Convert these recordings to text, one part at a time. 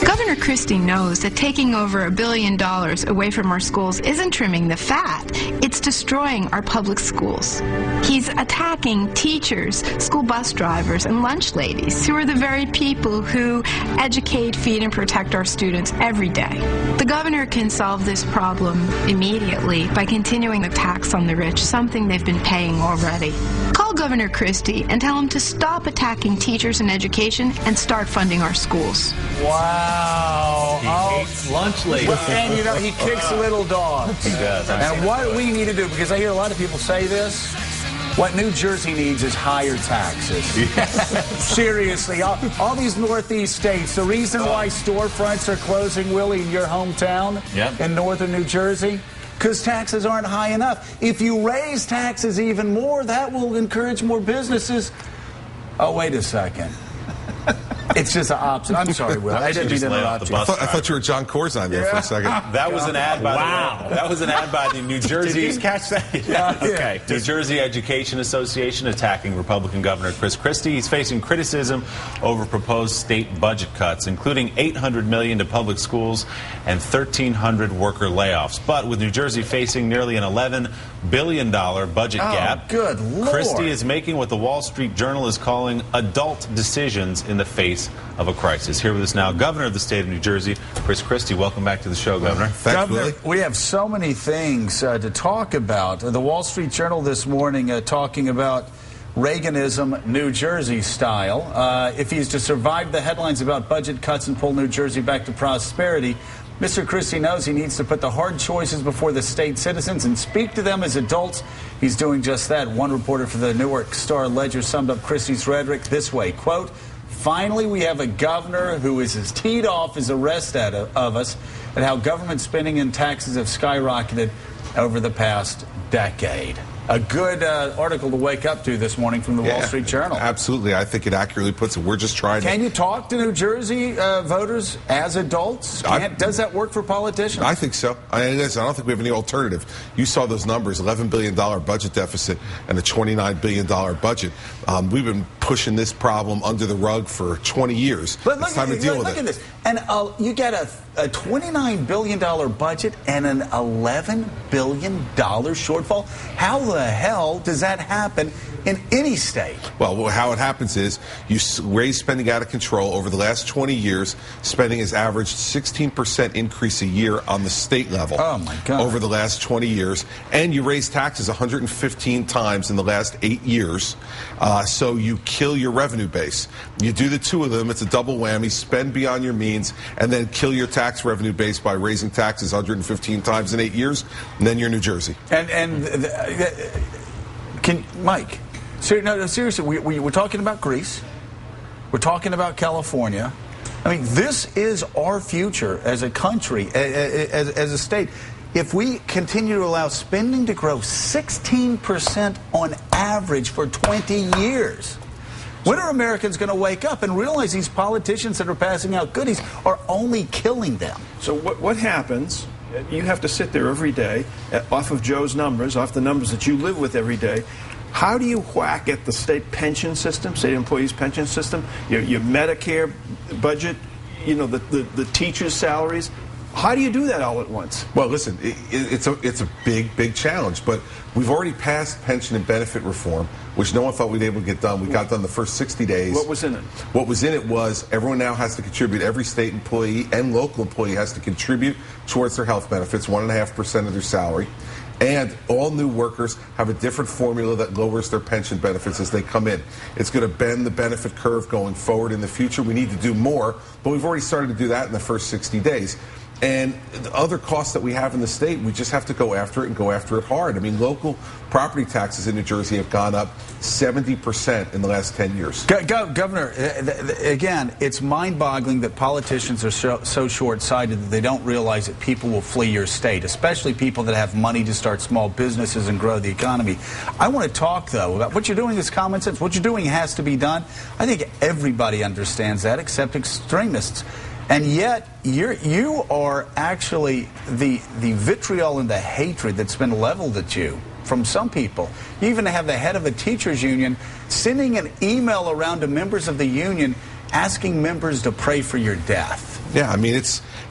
Governor Christie knows that taking over $1 billion away from our schools isn't trimming the fat, it's destroying our public schools. He's attacking teachers, school bus drivers, and lunch ladies, who are the very people who educate, feed, and protect our students every day. The governor can solve this problem immediately by continuing the tax on the rich, something they've been paying already. Call Governor Christie and tell him to stop attacking teachers and education and start funding our schools. Wow. He hates lunch ladies. And, you know, he kicks little dogs. He does. And what we need to do, because I hear a lot of people say this, what New Jersey needs is higher taxes. Seriously, all these Northeast states, the reason why storefronts are closing, Willie, in your hometown in northern New Jersey, because taxes aren't high enough. If you raise taxes even more, that will encourage more businesses. Oh, wait a second. It's just the opposite. I'm sorry, Will. I didn't mean to interrupt you. I thought you were John Corzine there for a second. That was an ad by that was an ad by the New Jersey. Did you catch that? Okay. New Jersey Education Association attacking Republican Governor Chris Christie. He's facing criticism over proposed state budget cuts, including $800 million to public schools and 1,300 worker layoffs. But with New Jersey facing nearly an $11 billion budget gap, good Lord. Christie is making what the Wall Street Journal is calling adult decisions in the face of a crisis. Here with us now, Governor of the state of New Jersey, Chris Christie. Welcome back to the show, Governor. Thanks, Governor, Willie. we have so many things to talk about. The Wall Street Journal this morning talking about Reaganism, New Jersey style. If he's to survive the headlines about budget cuts and pull New Jersey back to prosperity, Mr. Christie knows he needs to put the hard choices before the state citizens and speak to them as adults. He's doing just that. One reporter for the Newark Star-Ledger summed up Christie's rhetoric this way, quote, "Finally, we have a governor who is as teed off as the rest of us at how government spending and taxes have skyrocketed over the past decade." A good article to wake up to this morning from the Wall Street Journal. Absolutely. I think it accurately puts it. We're just trying Can you talk to New Jersey voters as adults? Does that work for politicians? I think so. I don't think we have any alternative. You saw those numbers, $11 billion budget deficit and a $29 billion budget. We've been pushing this problem under the rug for 20 years. But it's time to deal with it. Look at this. And you get a $29 billion budget and an $11 billion shortfall. How the hell does that happen in any state? Well, how it happens is you raise spending out of control. Over the last 20 years, spending has averaged 16% increase a year on the state level. Oh, my God. Over the last 20 years. And you raise taxes 115 times in the last 8 years. So you kill your revenue base. You do the two of them, it's a double whammy. Spend beyond your means, and then kill your tax revenue base by raising taxes 115 times in 8 years, and then you're New Jersey. Mike, seriously, we're talking about Greece. We're talking about California. I mean, this is our future as a country, as a state. If we continue to allow spending to grow 16% on average for 20 years, when are Americans going to wake up and realize these politicians that are passing out goodies are only killing them? So what happens, you have to sit there every day off of Joe's numbers, off the numbers that you live with every day. How do you whack at the state pension system, state employees' pension system, your Medicare budget, you know, the teachers' salaries? How do you do that all at once? Well, listen, it's a big challenge, but we've already passed pension and benefit reform, which no one thought we'd be able to get done. We got done the first 60 days. What was in it? What was in it was everyone now has to contribute. Every state employee and local employee has to contribute towards their health benefits, 1.5% of their salary. And all new workers have a different formula that lowers their pension benefits as they come in. It's going to bend the benefit curve going forward in the future. We need to do more, but we've already started to do that in the first 60 days. And the other costs that we have in the state, we just have to go after it and go after it hard. I mean, local property taxes in New Jersey have gone up 70% in the last 10 years. Governor, again, it's mind-boggling that politicians are so short-sighted that they don't realize that people will flee your state, especially people that have money to start small businesses and grow the economy. I want to talk, though, about what you're doing is common sense. What you're doing has to be done. I think everybody understands that except extremists. And yet, you are actually the vitriol and the hatred that's been leveled at you from some people. You even have the head of a teachers union sending an email around to members of the union asking members to pray for your death. Yeah, I mean,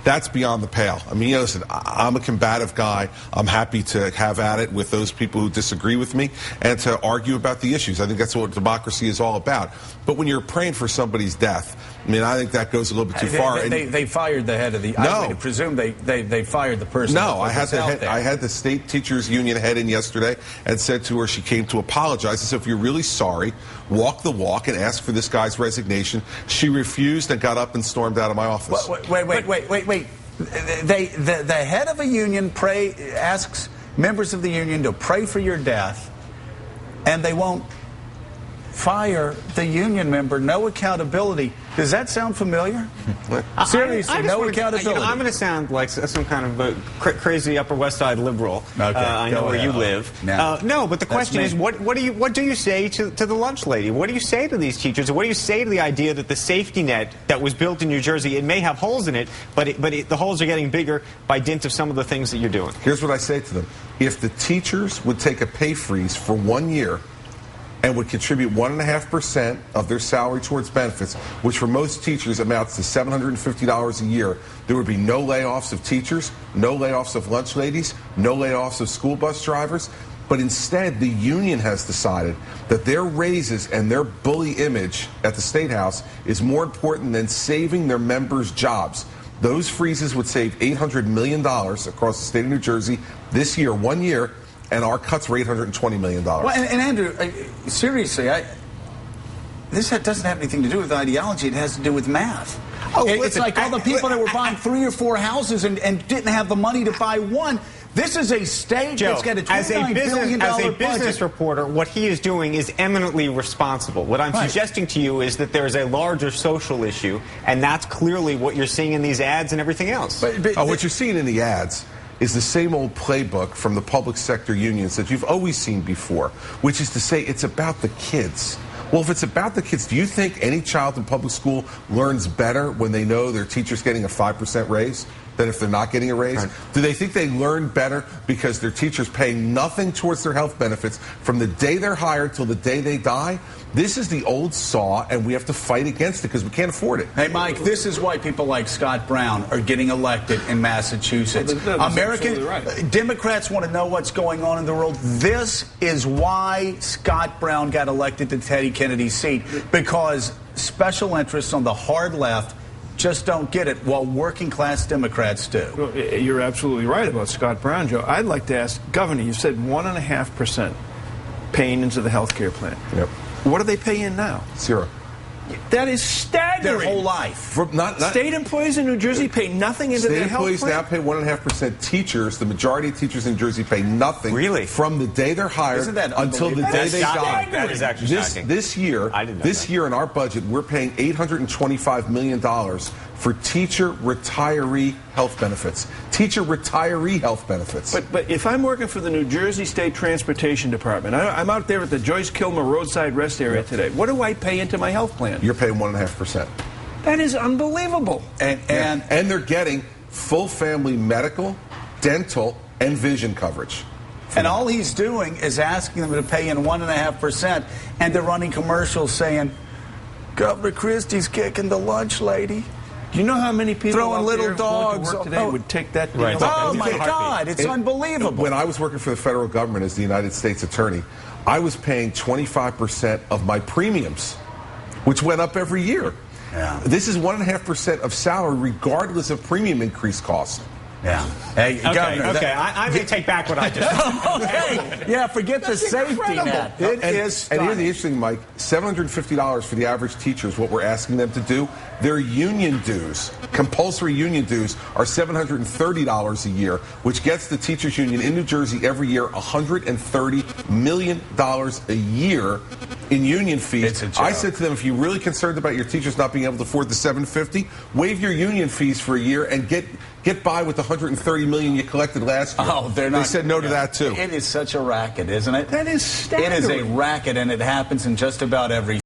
that's beyond the pale. I mean, listen, I'm a combative guy. I'm happy to have at it with those people who disagree with me and to argue about the issues. I think that's what democracy is all about. But when you're praying for somebody's death, I mean, I think that goes a little bit too far. They fired the head of the... No. I would presume they fired the person. No, I had the state teachers union head in yesterday and said to her, she came to apologize. I said, if you're really sorry, walk the walk and ask for this guy's resignation. She refused and got up and stormed out of my office. Wait. The head of a union asks members of the union to pray for your death, and they won't fire the union member. No accountability. Does that sound familiar? Seriously, no accountability. I'm going to sound like some kind of a crazy Upper West Side liberal. Okay, I know where you live. No, but the question is, what do you say to the lunch lady? What do you say to these teachers? What do you say to the idea that the safety net that was built in New Jersey, it may have holes in it, but the holes are getting bigger by dint of some of the things that you're doing? Here's what I say to them. If the teachers would take a pay freeze for 1 year and would contribute 1.5% of their salary towards benefits, which for most teachers amounts to $750 a year, there would be no layoffs of teachers, no layoffs of lunch ladies, no layoffs of school bus drivers. But instead, the union has decided that their raises and their bully image at the State House is more important than saving their members' jobs. Those freezes would save $800 million across the state of New Jersey this year, 1 year, and our cuts were $820 million. Well, and Andrew, seriously, this doesn't have anything to do with ideology. It has to do with math. It's like all the people that were buying 3 or 4 houses and didn't have the money to buy one. This is a state that's got a $29 billion budget. As a business reporter, what he is doing is eminently responsible. What I'm suggesting to you is that there's a larger social issue, and that's clearly what you're seeing in these ads and everything else. What you're seeing in the ads is the same old playbook from the public sector unions that you've always seen before, which is to say it's about the kids. Well, if it's about the kids, do you think any child in public school learns better when they know their teacher's getting a 5% raise than if they're not getting a raise? Right. Do they think they learn better because their teacher's paying nothing towards their health benefits from the day they're hired till the day they die? This is the old saw, and we have to fight against it because we can't afford it. Hey, Mike, this is why people like Scott Brown are getting elected in Massachusetts. American Democrats want to know what's going on in the world. This is why Scott Brown got elected to Teddy Kennedy's seat, because special interests on the hard left just don't get it, while working-class Democrats do. Well, you're absolutely right about Scott Brown, Joe. I'd like to ask, Governor, you said 1.5% paying into the health care plan. Yep. What do they pay in now? 0. That is staggering. Their whole life. State employees in New Jersey pay nothing into their health plan? State employees now pay 1.5%. Teachers, the majority of teachers in New Jersey pay nothing from the day they're hired until the day they die. That is actually shocking. This year in our budget, we're paying $825 million for teacher retiree health benefits. Teacher retiree health benefits. But if I'm working for the New Jersey State Transportation Department, I'm out there at the Joyce Kilmer roadside rest area today. What do I pay into my health plan? You're paying 1.5%. That is unbelievable. And they're getting full family medical, dental, and vision coverage. And all he's doing is asking them to pay in 1.5%, and they're running commercials saying, Governor Christie's kicking the lunch lady. Do you know how many people throwing little dogs today would take that deal? Right. Oh, my God, it's unbelievable. When I was working for the federal government as the United States attorney, I was paying 25% of my premiums, which went up every year. Yeah. This is 1.5% of salary, regardless of premium increase costs. Yeah. Hey, Governor. I'm going to take back what I just said. Okay. Yeah, forget the safety net. It is stunning. And here's the interesting, Mike, $750 for the average teacher is what we're asking them to do. Their union dues, compulsory union dues, are $730 a year, which gets the teachers union in New Jersey every year $130 million a year in union fees. I said to them, if you're really concerned about your teachers not being able to afford the $750, waive your union fees for a year and get by with the $130 million you collected last year. Oh, they're not. They said no to that too. It is such a racket, isn't it? That is staggering. It is a racket, and it happens in just about every